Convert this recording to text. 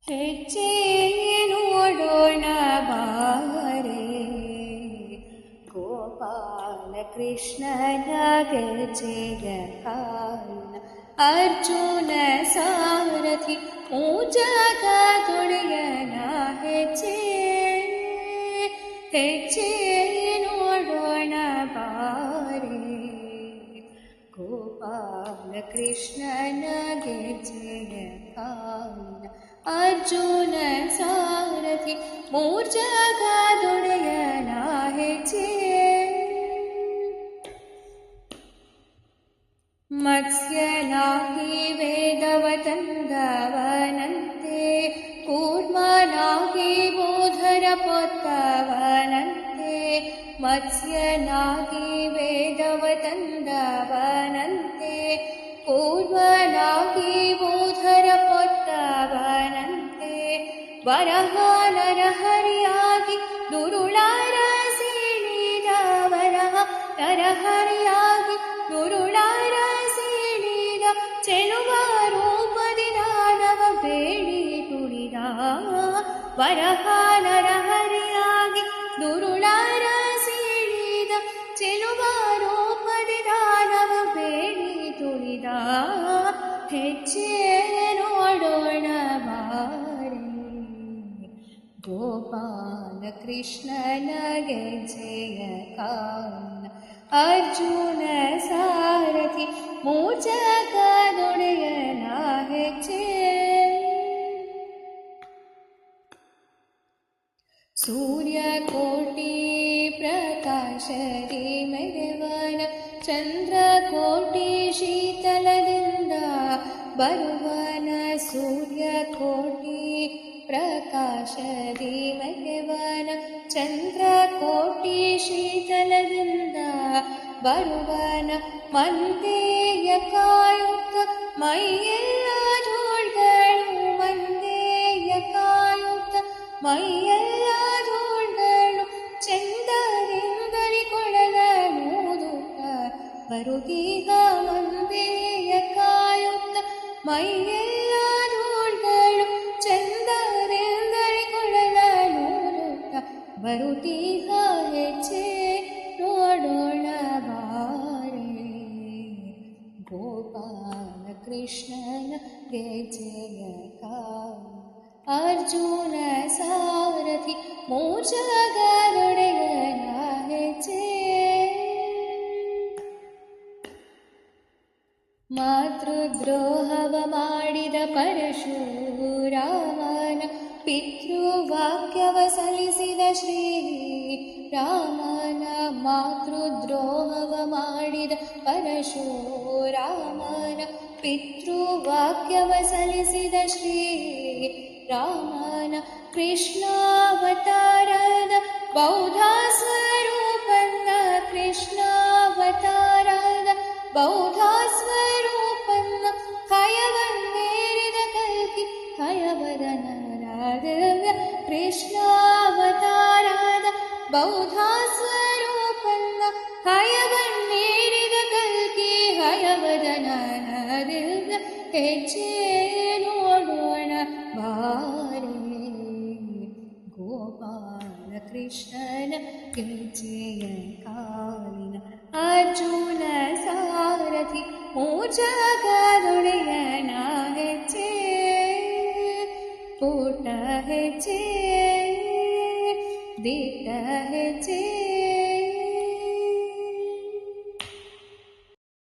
ಹೆಜ್ಜೆ ನೋಡೋಣ ಬಾರೆ ಗೋಪಾಲ ಕೃಷ್ಣನ ಗೆಜ್ಜೆಯ ಕಾಲಿನ ಅರ್ಜುನ ಸಾರಥಿ ಮೂಜಗ ತೊಡೆಯನ ಹೆಜ್ಜೆ ಹೆಜ್ಜೆ ನೋಡೋಣ ಬಾರೆ ಗೋಪಾಲ ಕೃಷ್ಣನ ಗೆಜ್ಜೆಯ ಕಾಲಿನ ಅರ್ಜುನ ಸಾರಥಿ ಮೂರ್ಜಗ ದೊಡೆಯನ ಹೆಜ್ಜೆ ಮತ್ಸ್ಯನಾಗಿ ವೇದವ ತಂದವನಂತೆ ಕೂರ್ಮನಾಗಿ ಬೋಧರ ಪೊತ್ತವನಂತೆ ಮತ್ಸ್ಯನಾಗಿ ವೇದವ ತಂದವನಂತೆ ಕೂರ್ಮನಾಗಿ ಬೋಧರ ಪೊತ್ತವನಂತೆ ವರಹ ನರಹರಿಯಾಗಿ ದುರುಳರ ಸೀಳಿದ ವರಹ ನರಹರಿಯಾಗಿ ದುರುಳರ ಸೀಳಿದ ಚೆಲುವ ರೂಪದಿ ದಾನವ ಬೇಡಿ ತುಳಿದ ವರಹ ನರಹರಿಯಾಗಿ ದುರುಳರ ಸೀಳಿದ ಚೆಲುವ ರೂಪದಿ ದಾನವ ಬೇಡಿ ತುಳಿದ ಹೆಜ್ಜೆ ನೋಡೋಣ ಬಾರೆ ಗೋಪಾಲ ಕೃಷ್ಣನ ಗೆಜ್ಜೆಯ ಕಾಲಿನ ಅರ್ಜುನ ಸಾರಥಿ ಮೂಜಗ ದೊಡೆಯನ ಹೆಜ್ಜೆ ಸೂರ್ಯಕೋಟಿ ಪ್ರಕಾಶದಿ ಮೆರೆವನ ಚಂದ್ರಕೋಟಿ ಶೀತಲದಿಂದ ಬರುವನ ಸೂರ್ಯಕೋಟಿ ಪ್ರಕಾಶದಿ ಮೆರೆವನ ಚಂದ್ರಕೋಟಿ ಶೀತಲದಿಂದ ಬರುವನ ಮಂದೇಯ ಕಾಯುತ್ತ ಮೈಯೆಲ್ಲ ಧೂಳ್ಗಳು ಮಂದೇಯ ಕಾಯುತ್ತ ಮೈಯೆಲ್ಲ ಧೂಳ್ಗಳು ಚಂದರಿಂದರಿ ಕೊಳಲೂದುತ್ತ ಬರುಗೀಗ ಮಂದೇಯ ಕಾಯುತ್ತ ಮೈಯೆಲ್ಲ ಧೂಳ್ಗಳು ಚಂದರಿಂದರಿ ಕೊಳಲೂದುತ್ತ ಬರುತ್ತೀಗ ಹೆಜ್ಜೆ ನೋಡೋಣ ಬಾರೆ ಗೋಪಾಲ ಕೃಷ್ಣನ ಗೆಜ್ಜೆಯ ಕಾಲಿನ ಅರ್ಜುನ ಸಾರಥಿ ಮೂಜಗ ದೊಡೆಯನ ಹೆಜ್ಜೆ ಮಾತೃದ್ರೋಹವ ಮಾಡಿದ ಪರಶುರಾಮನ ಪಿತೃವಾಕ್ಯವ ಸಲ್ಲಿಸಿದ ಶ್ರೀ ರಾಮನ ಮಾತೃದ್ರೋಹವ ಮಾಡಿದ ಪರಶುರಾಮನ ಪಿತೃವಾಕ್ಯವ ಸಲ್ಲಿಸಿದ ಶ್ರೀ ರಾಮನ ಕೃಷ್ಣಾವತಾರದ ಬೌದ್ಧ ಸ್ವರೂಪನ್ನ ಕೃಷ್ಣಾವತಾರದ ಬೌದ್ಧ ಸ್ವರೂಪನ್ನ ಹಯವನ್ನೇರಿದ ಕಲ್ಕಿ ಹಯವದನರಾದ ಕೃಷ್ಣಾವತಾರದ ಬೌದ್ಧ ಸ್ವರೂಪನ್ನ ಹಯವನ್ನೇರಿದ ಕಲ್ಕಿ ಹಯವದನರಾದ ಹೆಜ್ಜೆ ನೋಡೋಣ ಬಾರೆ ಗೋಪಾಲ ಕೃಷ್ಣನ ಗೆಜ್ಜೆಯ ಕಾಲಿನ ಅರ್ಜುನ ಸಾರಥಿ ಮೂಜಗ ದೊಡೆಯನ ಹೆಜ್ಜೆ ಪುಟ ಹೆಜ್ಜೆ ದಿಟ್ಟ ಹೆಜ್ಜೆ